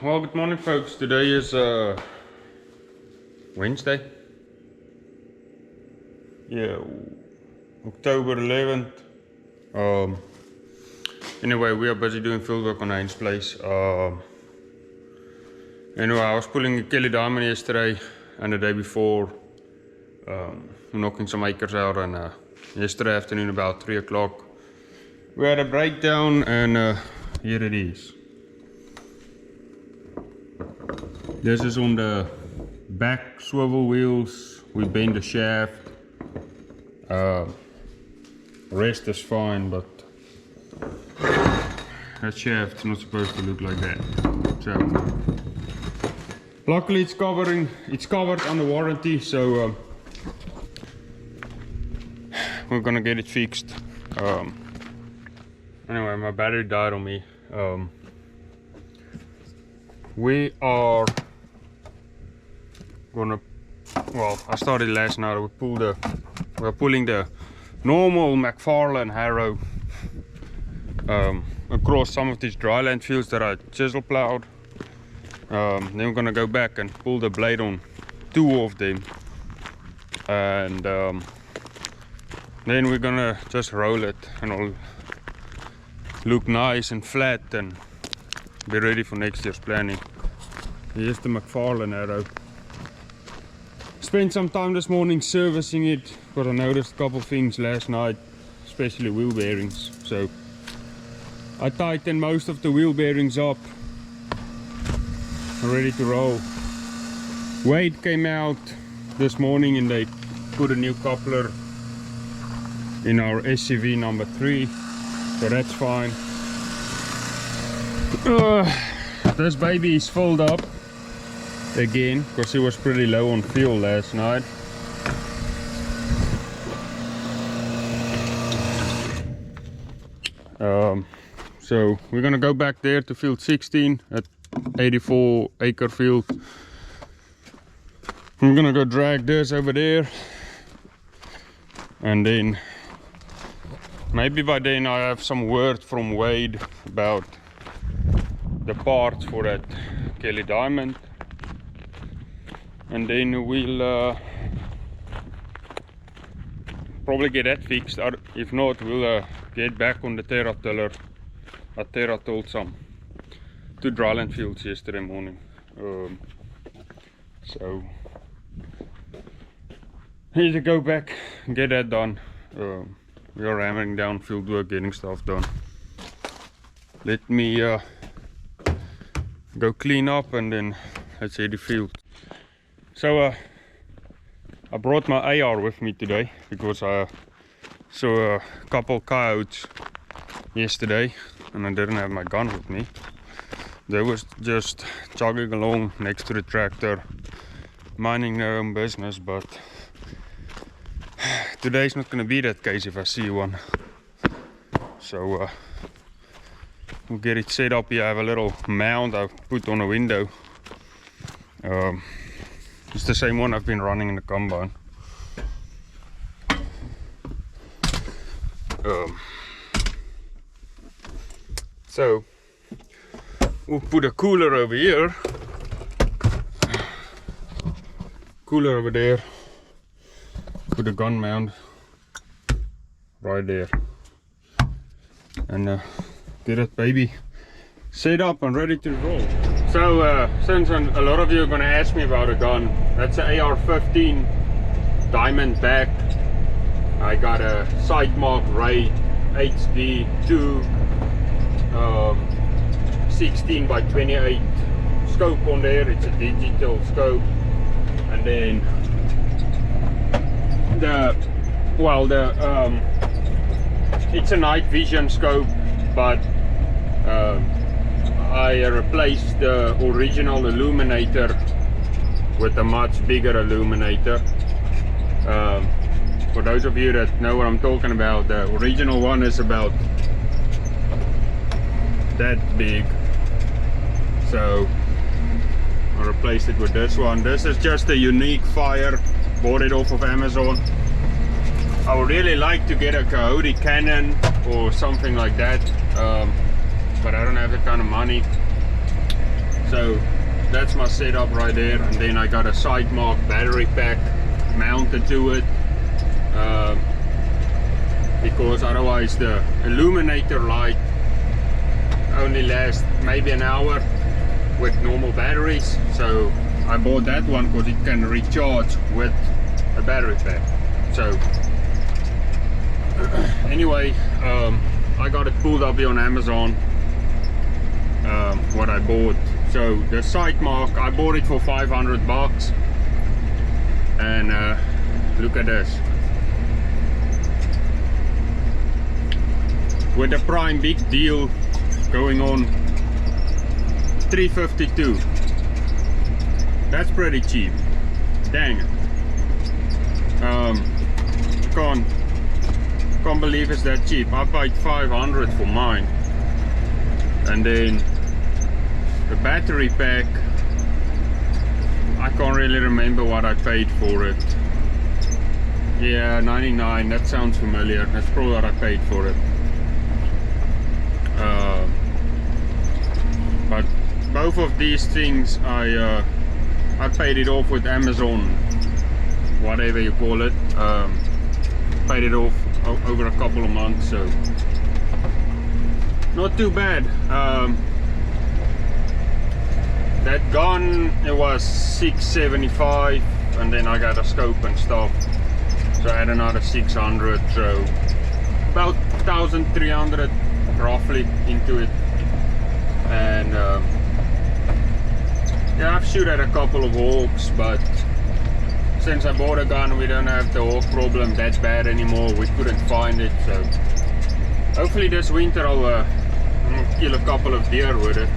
Well, good morning folks. Today is Wednesday. Yeah, October 11th. Anyway, we are busy doing field work on Haynes Place. Anyway, I was pulling a Kelly diamond yesterday and the day before, knocking some acres out, and yesterday afternoon about 3 o'clock we had a breakdown, and here it is. This is on the back swivel wheels. We bend the shaft. Rest is fine, but that shaft's not supposed to look like that. So luckily it's covered under warranty, so we're gonna get it fixed. Anyway, my battery died on me. We are gonna, well, I started last night. We're pulling the normal McFarlane harrow across some of these dryland fields that I chisel plowed. Then we're gonna go back and pull the blade on 2 of them, and then we're gonna just roll it and it'll look nice and flat and be ready for next year's planning. Here's the McFarlane arrow. Spent some time this morning servicing it, but I noticed a couple things last night, especially wheel bearings. So I tightened most of the wheel bearings up, ready to roll. Wade came out this morning and they put a new coupler in our SCV number 3, so that's fine. This baby is filled up again because it was pretty low on fuel last night. So we're gonna go back there to field 16 at 84 acre field. I'm gonna go drag this over there, and then maybe by then I have some word from Wade about the parts for that Kelly diamond, and then we'll probably get that fixed. If not, we'll get back on the Terra tiller. Terra tilled some 2 dryland fields yesterday morning, so need to go back and get that done. We are hammering down field work, getting stuff done. Let me go clean up and then let's hit the field. So I brought my AR with me today because I saw a couple coyotes yesterday and I didn't have my gun with me. They was just jogging along next to the tractor, minding their own business, but today's not gonna be that case if I see one. So we'll get it set up here. I have a little mount I put on a window. It's the same one I've been running in the combine. So we'll put a cooler over here, cooler over there, put a gun mount right there, and get it baby set up and ready to roll. So since a lot of you are going to ask me about a gun, that's an AR-15 diamond back. I got a Sightmark Ray HD 2 16 by 28 scope on there. It's a digital scope, and then it's a night vision scope, but I replaced the original illuminator with a much bigger illuminator. For those of you that know what I'm talking about, the original one is about that big, so I replaced it with this one. This is just a unique fire, bought it off of Amazon. I would really like to get a Coyote cannon or something like that, but I don't have that kind of money. So that's my setup right there, and then I got a side mark battery pack mounted to it, because otherwise the illuminator light only lasts maybe an hour with normal batteries. So I bought that one because it can recharge with a battery pack. So anyway, I got it pulled up here on Amazon, what I bought. So the side mark, I bought it for 500 bucks, and look at this. With the Prime big deal going on, $352. That's pretty cheap. Dang it. Can't believe it's that cheap. I paid 500 for mine, and then the battery pack, I can't really remember what I paid for it. Yeah, 99. That sounds familiar. That's probably what I paid for it. But both of these things, I paid it off with Amazon, whatever you call it. Paid it off over a couple of months, so not too bad. That gun, it was $675, and then I got a scope and stuff, so I had another 600, so about 1,300 roughly into it. And yeah, I've shot at a couple of hawks, but since I bought a gun, we don't have the hawk problem that bad anymore. We couldn't find it, so hopefully this winter I'm gonna kill a couple of deer with it,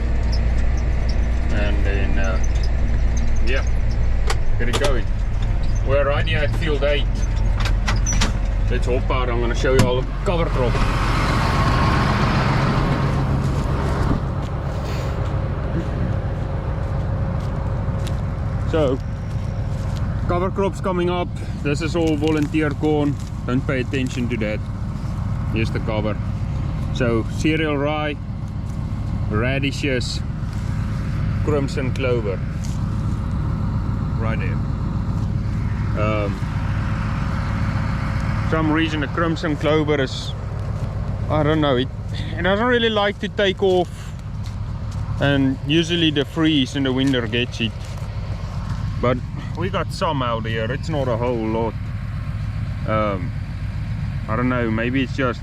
and then yeah, get it going. We're right here at field 8. Let's hop out. I'm gonna show you all the cover crop. So cover crops coming up. This is all volunteer corn, don't pay attention to that. Here's the cover. So cereal rye, radishes, crimson clover right there. Some reason the crimson clover is, I don't know, it doesn't really like to take off, and usually the freeze in the winter gets it. But we got some out here. It's not a whole lot. I don't know, maybe it's just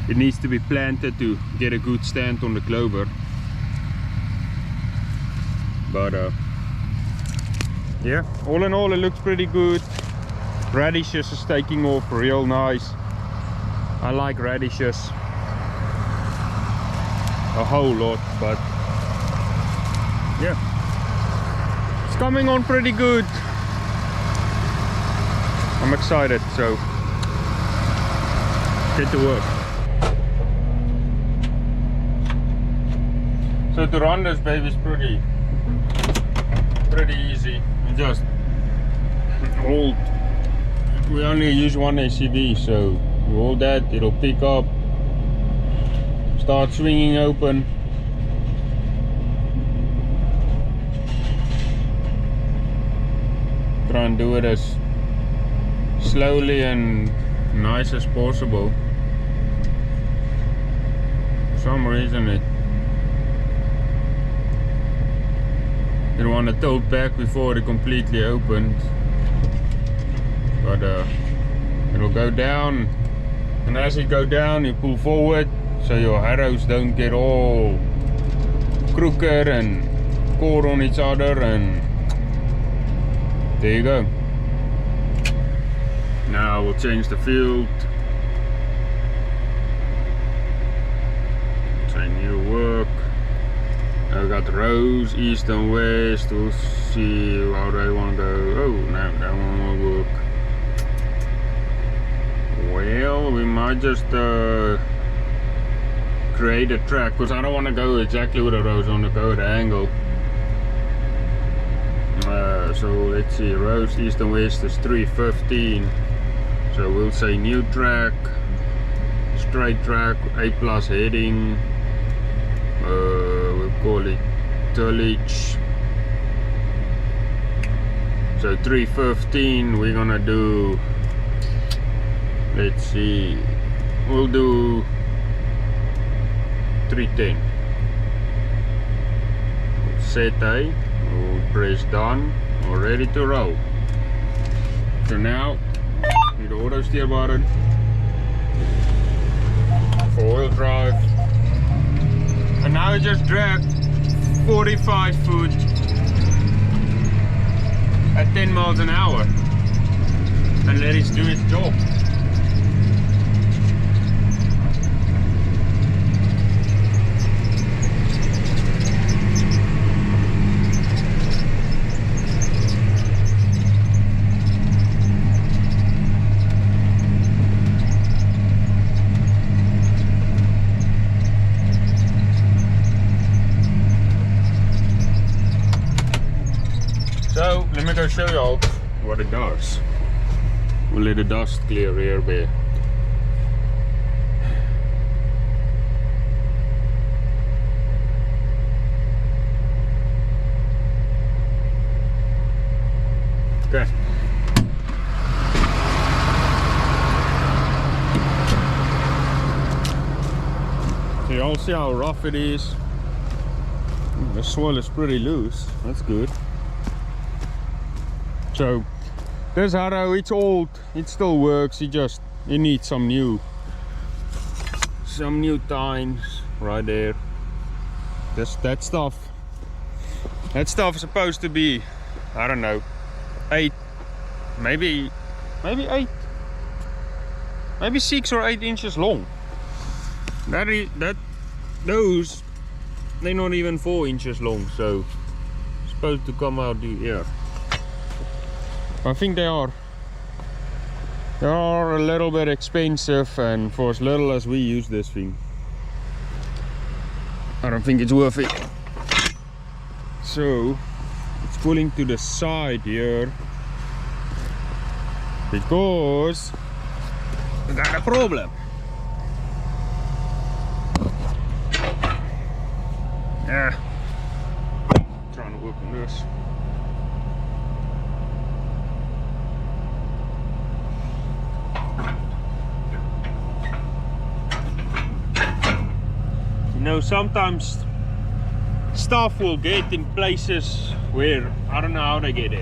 it needs to be planted to get a good stand on the clover. But yeah, all in all it looks pretty good. Radishes is taking off real nice. I like radishes a whole lot, but yeah, it's coming on pretty good. I'm excited, so get to work. So to run this baby is pretty easy. You just hold, we only use one ACV, so you hold that, it'll pick up, start swinging open. Try and do it as slowly and nice as possible. For some reason it didn't want to tilt back before it completely opened, but it'll go down, and as you go down you pull forward so your harrows don't get all crooked and caught on each other, and there you go. Now we'll change the field. Say new work. Now we got the rows, east and west. We'll see how they want to go. Oh, no, that one won't work. Well, we might just create a track, because I don't want to go exactly with the rows, I want to go at the angle. So let's see, rows east and west is 315. So we'll say new track, straight track, A+ heading. We'll call it tillage. So 315 we're gonna do, let's see, we'll do 310. Set A, we'll press done, we're ready to roll. So now, hit the auto steer button, 4-wheel drive, and now I just drag 45 foot at 10 miles an hour and let it do its job. So let me go show you all what it does. We'll let the dust clear here a bit. Okay. So you all see how rough it is. The soil is pretty loose. That's good. So this harrow, it's old, it still works, it needs some new tines right there. That stuff is supposed to be, I don't know, 8, maybe 8, maybe 6 or 8 inches long. Those, they're not even 4 inches long, so it's supposed to come out here. I think they are a little bit expensive, and for as little as we use this thing, I don't think it's worth it. So it's pulling to the side here because we got a problem. Yeah, trying to work on this. You know, sometimes stuff will get in places where I don't know how they get in.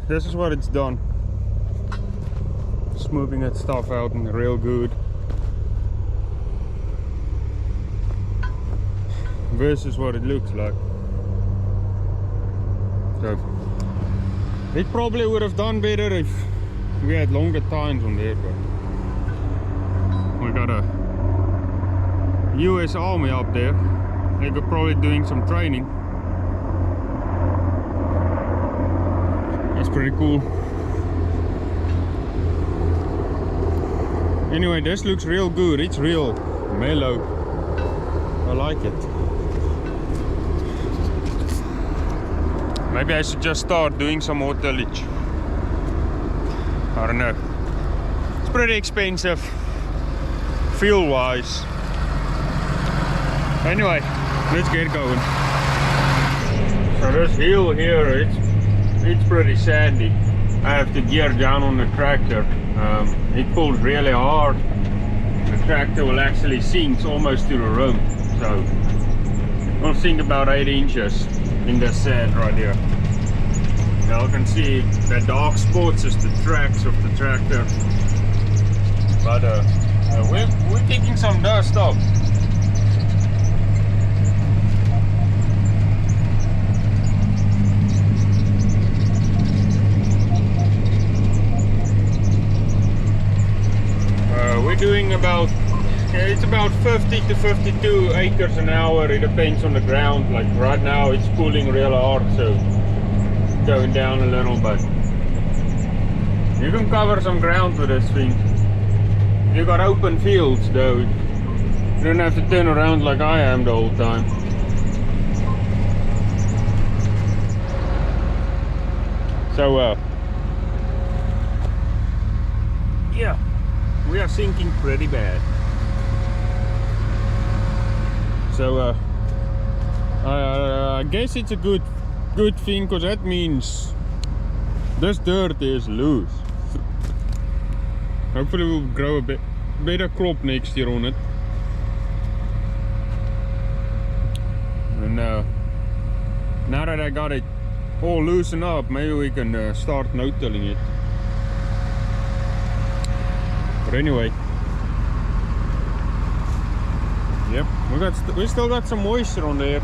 This is what it's done. Moving that stuff out and real good versus what it looks like. So it probably would have done better if we had longer tines on there, but we got a US Army up there. They could probably doing some training. That's pretty cool. Anyway, this looks real good. It's real mellow. I like it. Maybe I should just start doing some more tillage. I don't know. It's pretty expensive, fuel wise. Anyway, let's get going. So this hill here, it's pretty sandy. I have to gear down on the tractor. It pulls really hard. The tractor will actually sink almost to the road. So we'll sink about 8 inches in the sand right here. Now you can see the dark spots is the tracks of the tractor. But we're kicking some dust up. We're doing about, it's about 50 to 52 acres an hour. It depends on the ground. Like right now it's pulling real hard, so it's going down a little, but you can cover some ground with this thing. you got open fields though. You don't have to turn around like I am the whole time. So yeah, we are sinking pretty bad. So I guess it's a good thing, because that means this dirt is loose. Hopefully we'll grow a bit better crop next year on it. And now that I got it all loosened up, maybe we can start no-tilling it. But anyway, yep, we still got some moisture on there.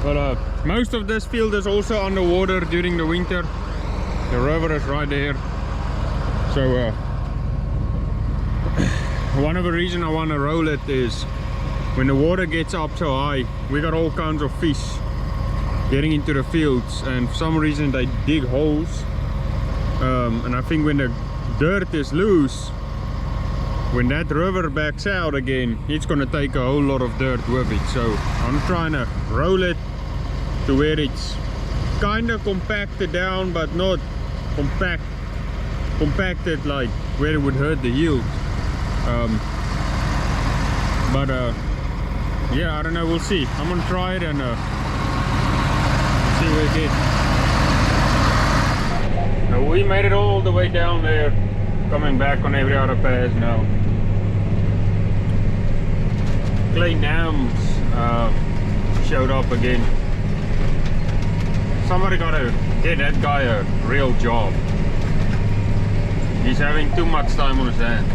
But most of this field is also underwater during the winter. The river is right there. So one of the reasons I want to roll it is when the water gets up so high, we got all kinds of fish getting into the fields, and for some reason they dig holes. And I think when the dirt is loose, when that river backs out again, it's gonna take a whole lot of dirt with it. So I'm trying to roll it to where it's kind of compacted down, but not compacted like where it would hurt the yield. Yeah, I don't know, we'll see. I'm gonna try it and see what it did. So we made it all the way down there, coming back on every other pass now. Clay Dams showed up again. Somebody gotta get that guy a real job. He's having too much time on his hands.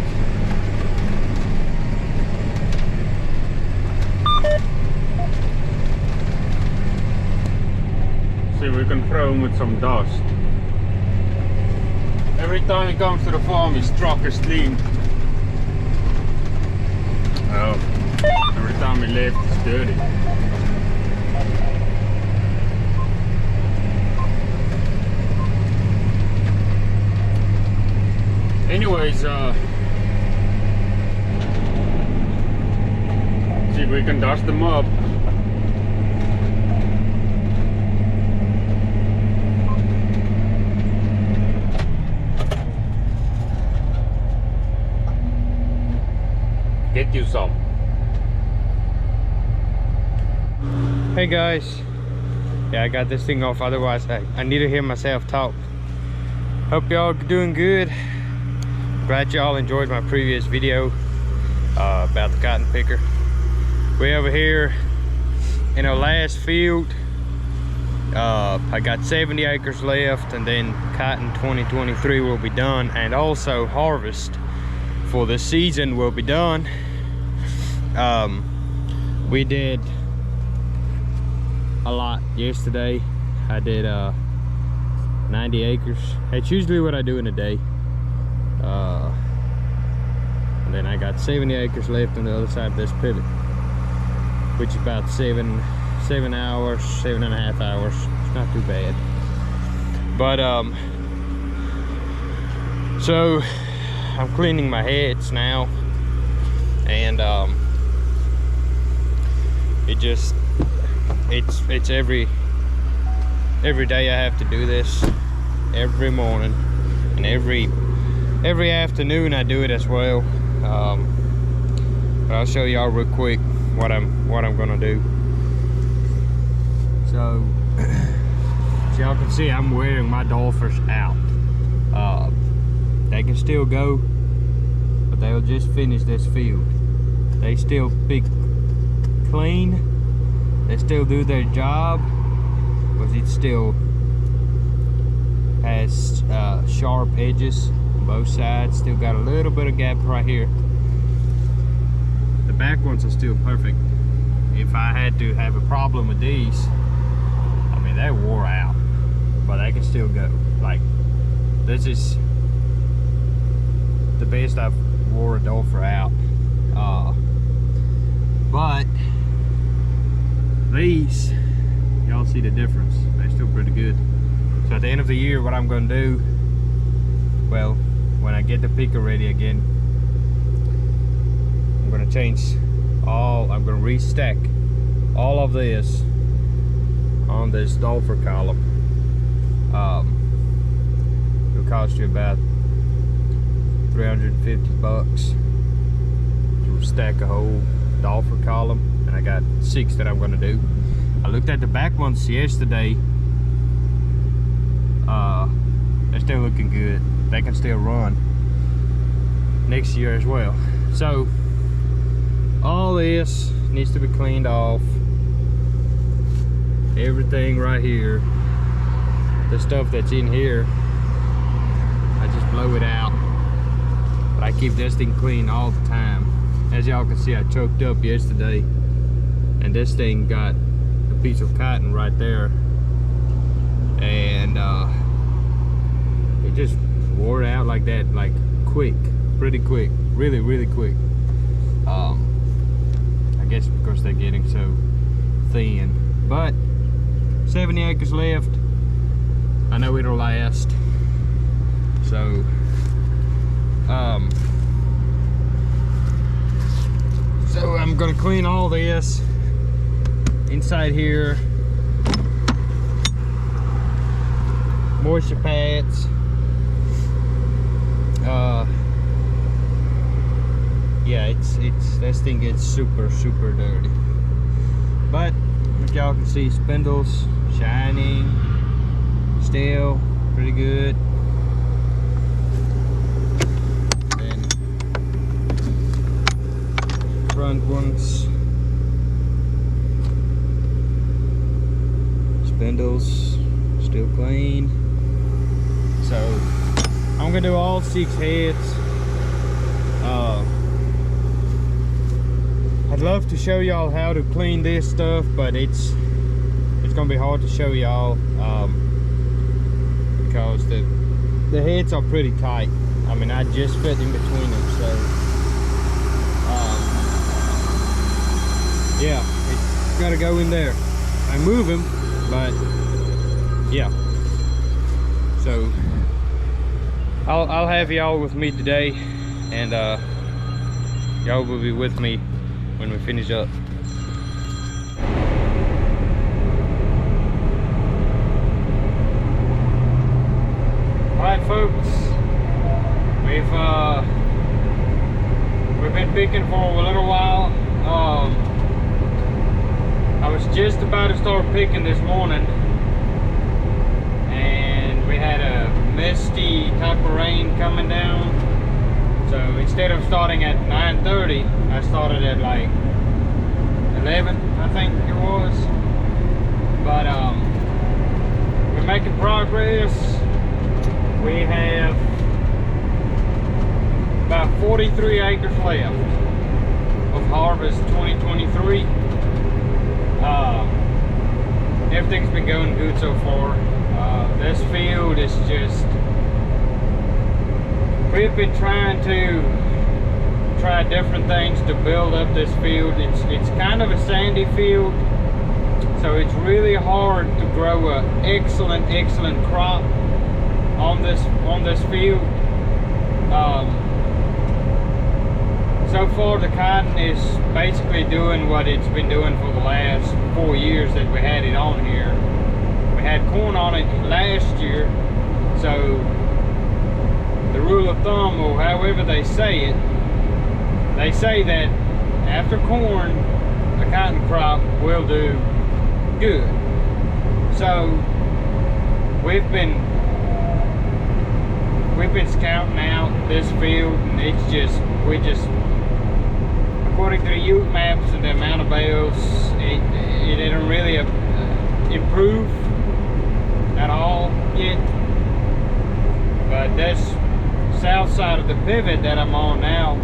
See if we can throw him with some dust. Every time he comes to the farm, his truck is clean. Oh, every time he left, it's dirty. Anyways, see if we can dust them up. Get you some. Hey guys, yeah, I got this thing off, otherwise I need to hear myself talk. Hope y'all doing good. Glad y'all enjoyed my previous video about the cotton picker. We're over here in our last field. I got 70 acres left, and then cotton 2023 will be done, and also harvest for the season will be done. We did a lot yesterday. I did 90 acres. That's usually what I do in a day. And then I got 70 acres left on the other side of this pivot, which is about 7 hours, 7.5 hours. It's not too bad. But so I'm cleaning my heads now, and it's every day I have to do this, every morning, and every afternoon I do it as well. But I'll show y'all real quick what I'm gonna do. So y'all can see I'm wearing my dolphins out. They can still go, but they'll just finish this field. They still pick clean. They still do their job, but it still has sharp edges on both sides. Still got a little bit of gap right here. The back ones are still perfect. If I had to have a problem with these, I mean, they wore out, but they can still go. Like, this is the best I've wore a dolphin out. But these, y'all see the difference. They're still pretty good. So at the end of the year, what I'm gonna do, well, when I get the picker ready again, I'm gonna restack all of this on this dolpher column. It'll cost you about $350 to stack a whole dolpher column, and I got 6 that I'm gonna do. I looked at the back ones yesterday. They're still looking good. They can still run next year as well. So all this needs to be cleaned off. Everything right here, the stuff that's in here, I just blow it out. But I keep this thing clean all the time. As y'all can see, I choked up yesterday, and this thing got a piece of cotton right there, and it just wore out like that, like quick, pretty quick, really quick. I guess because they're getting so thin. But 70 acres left. I know it'll last. So so I'm gonna clean all this inside here. Moisture pads. Yeah, it's this thing gets super dirty. But as y'all can see, spindles shining, still pretty good. Then front ones, spindles still clean. So I'm gonna do all 6 heads. I'd love to show y'all how to clean this stuff, but it's gonna be hard to show y'all because the heads are pretty tight. I mean, I just fit in between them, so yeah, it's gotta go in there. I move them, but yeah. So I'll have y'all with me today, and y'all will be with me when we finish up. Alright folks, we've been picking for a little while. I was just about to start picking this morning, and we had a misty type of rain coming down. So instead of starting at 9:30, I started at like 11, I think it was. But we're making progress. We have about 43 acres left of harvest 2023. Everything's been going good so far. This field is just, we've been trying to try different things to build up this field. It's kind of a sandy field, so it's really hard to grow a excellent crop on this field. So far the cotton is basically doing what it's been doing for the last 4 years that we had it on here. We had corn on it last year, so the rule of thumb, or however they say it, they say that after corn, the cotton crop will do good. So we've been scouting out this field, and we just according to the yield maps and the amount of bales, it didn't really improve at all yet. But this south side of the pivot that I'm on now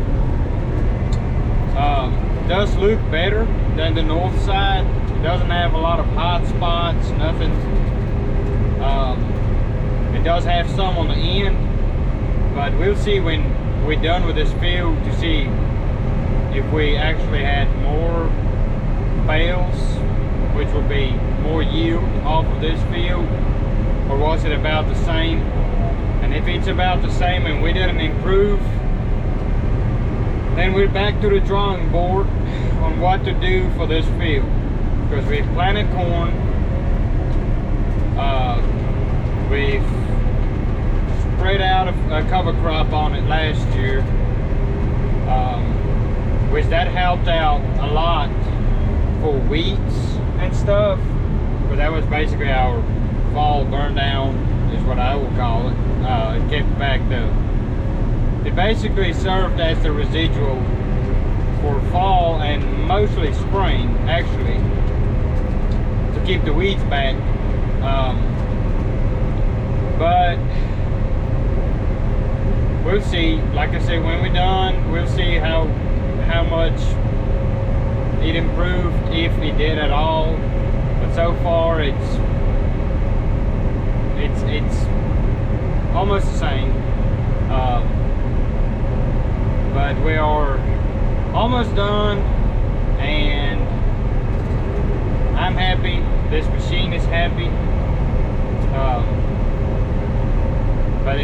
does look better than the north side. It doesn't have a lot of hot spots, nothing. It does have some on the end, but we'll see when we're done with this field to see if we actually had more bales, which would be more yield off of this field, or was it about the same? And if it's about the same and we didn't improve, then we're back to the drawing board on what to do for this field, because we've planted corn, we've spread out a cover crop on it last year, which that helped out a lot for weeds and stuff, but that was basically our fall burn down is what I will call it. It kept back it basically served as the residual for fall and mostly spring, actually, to keep the weeds back. But we'll see. Like I said, when we're done, we'll see how much it improved, if it did at all. But so far, it's almost the same. But we are almost done, and I'm happy. This machine is happy. But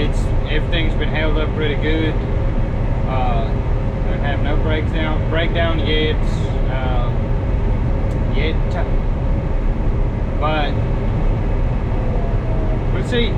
everything's been held up pretty good. I have no breakdown yet. But we'll see.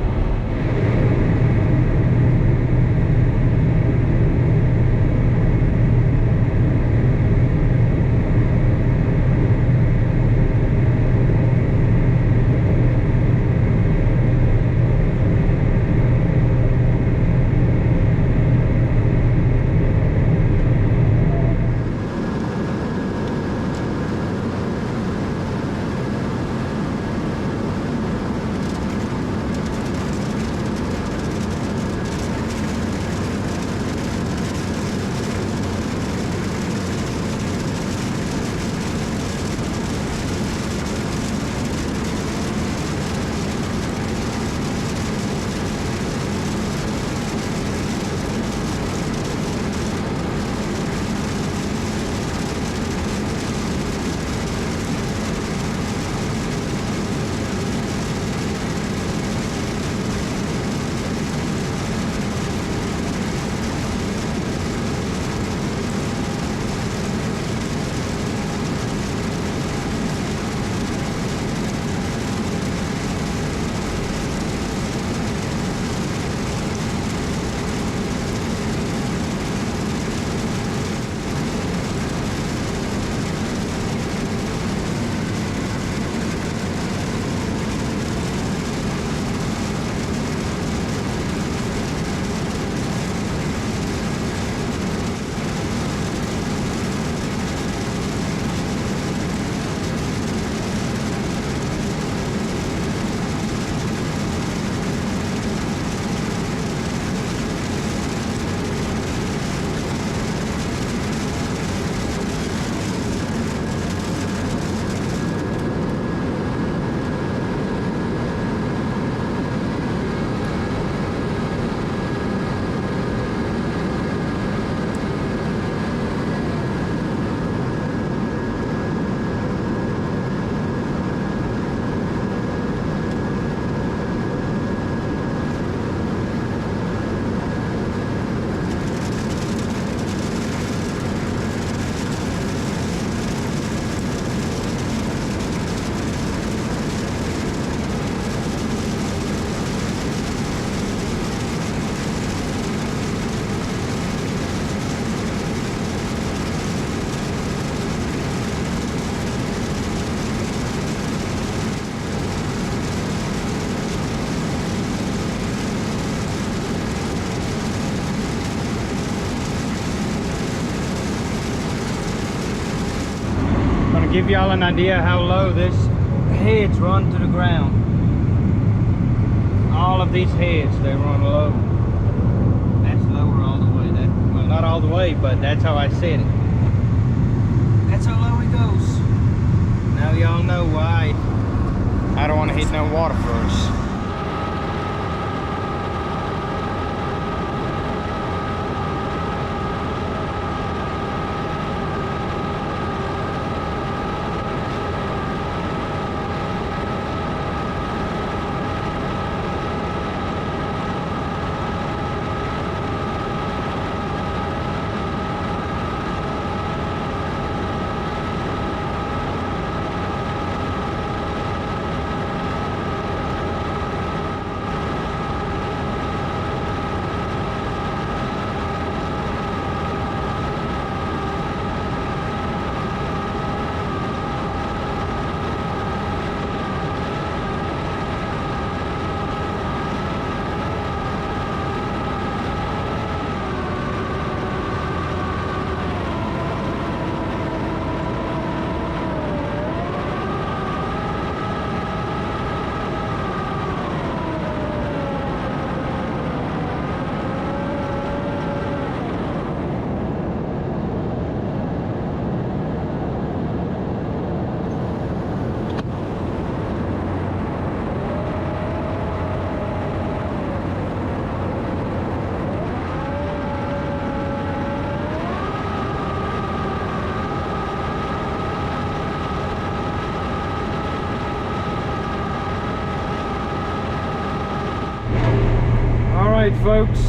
Give y'all an idea how low this heads run to the ground. All of these heads, they run low. That's lower all the way. Well, not all the way, but that's how I set it. That's how low it goes. Now y'all know why I don't want to hit no water first. Alright folks,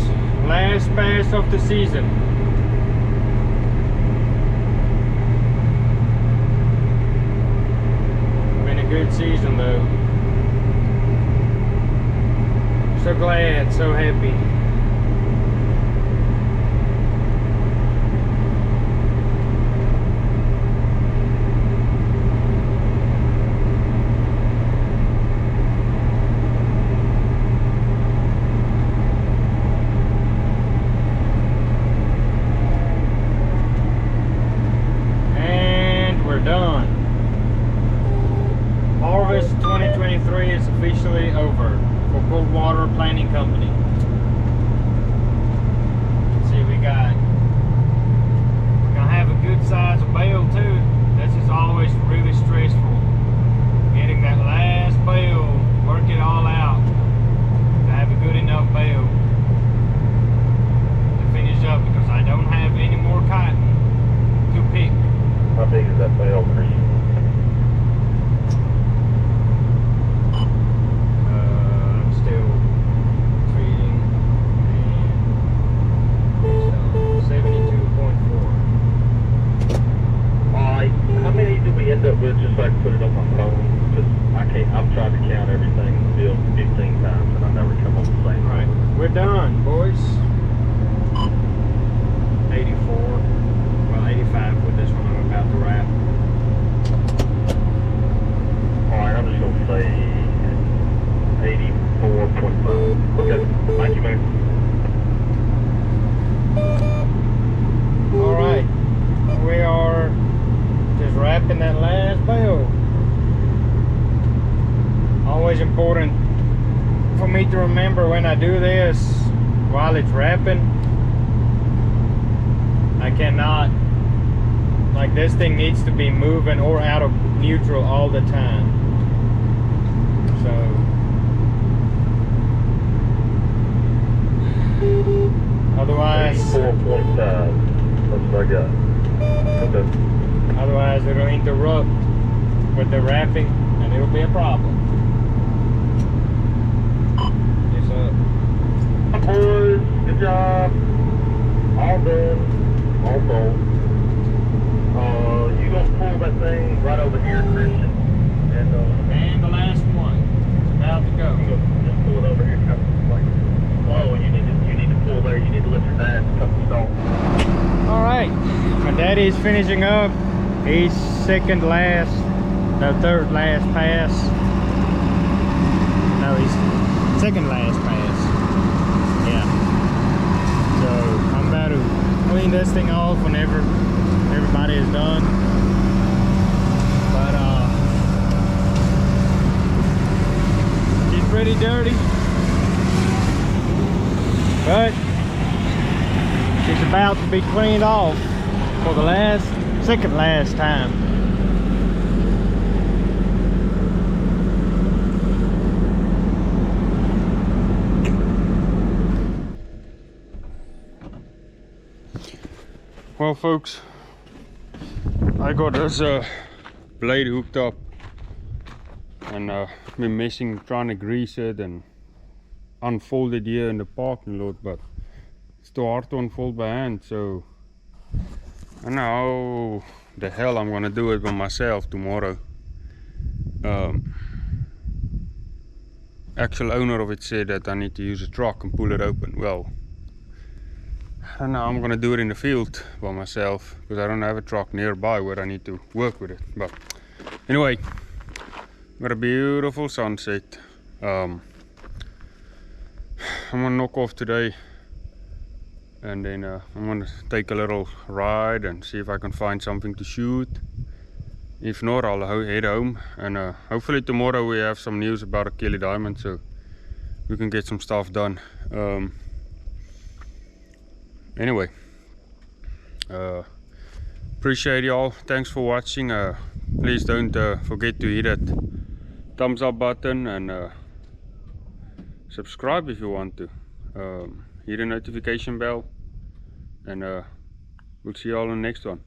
last pass of the season. Been a good season though. So glad, so happy. Done. Harvest 2023 is officially over for Coldwater Planting Company. Let's see, we're gonna have a good size of bale too. This is always really stressful. Getting that last bale, work it all out to have a good enough bale to finish up, because I don't have any more cotton to pick. How big is that bale for you? I'm still treating, and 72.4. Alright, how many do we end up with, just so I can put it on my phone? Because I've tried to count everything in the field 15 times and I never come on the same. Alright, we're done, boys. 84. 85 with this one I'm about to wrap. Alright, I'm just going to say 84.5. Okay, thank you, man. Alright, we are just wrapping that last bale. Always important for me to remember when I do this while it's wrapping. I cannot, like, this thing needs to be moving or out of neutral all the time. So otherwise 84.5. That's what I got. Okay. Otherwise it'll interrupt with the wrapping and it'll be a problem. Yes, Boys, good job. All done. All sold. You gonna pull that thing right over here, Christian, and the last one is about to go. you just pull it over here, kind of like, oh, you need to pull there. You need to lift your dad a couple stalks. All right, my daddy's finishing up. He's second last, the third last pass. No, he's second last pass. Yeah. So I'm about to clean this thing off whenever everybody is done. But it's pretty dirty. But it's about to be cleaned off for the second last time. Well folks, I got this blade hooked up and been messing, trying to grease it and unfold it here in the parking lot, but it's too hard to unfold by hand, so I don't know how the hell I'm gonna do it by myself tomorrow. Actual owner of it said that I need to use a truck and pull it open. Well, and now I'm gonna do it in the field by myself because I don't have a truck nearby where I need to work with it. But anyway, got a beautiful sunset. I'm gonna knock off today and then I'm gonna take a little ride and see if I can find something to shoot. If not, I'll head home, and hopefully tomorrow we have some news about a Kelly diamond so we can get some stuff done. Anyway, appreciate y'all. Thanks for watching. Please don't forget to hit that thumbs up button and subscribe if you want to. Hit the notification bell, and we'll see y'all on the next one.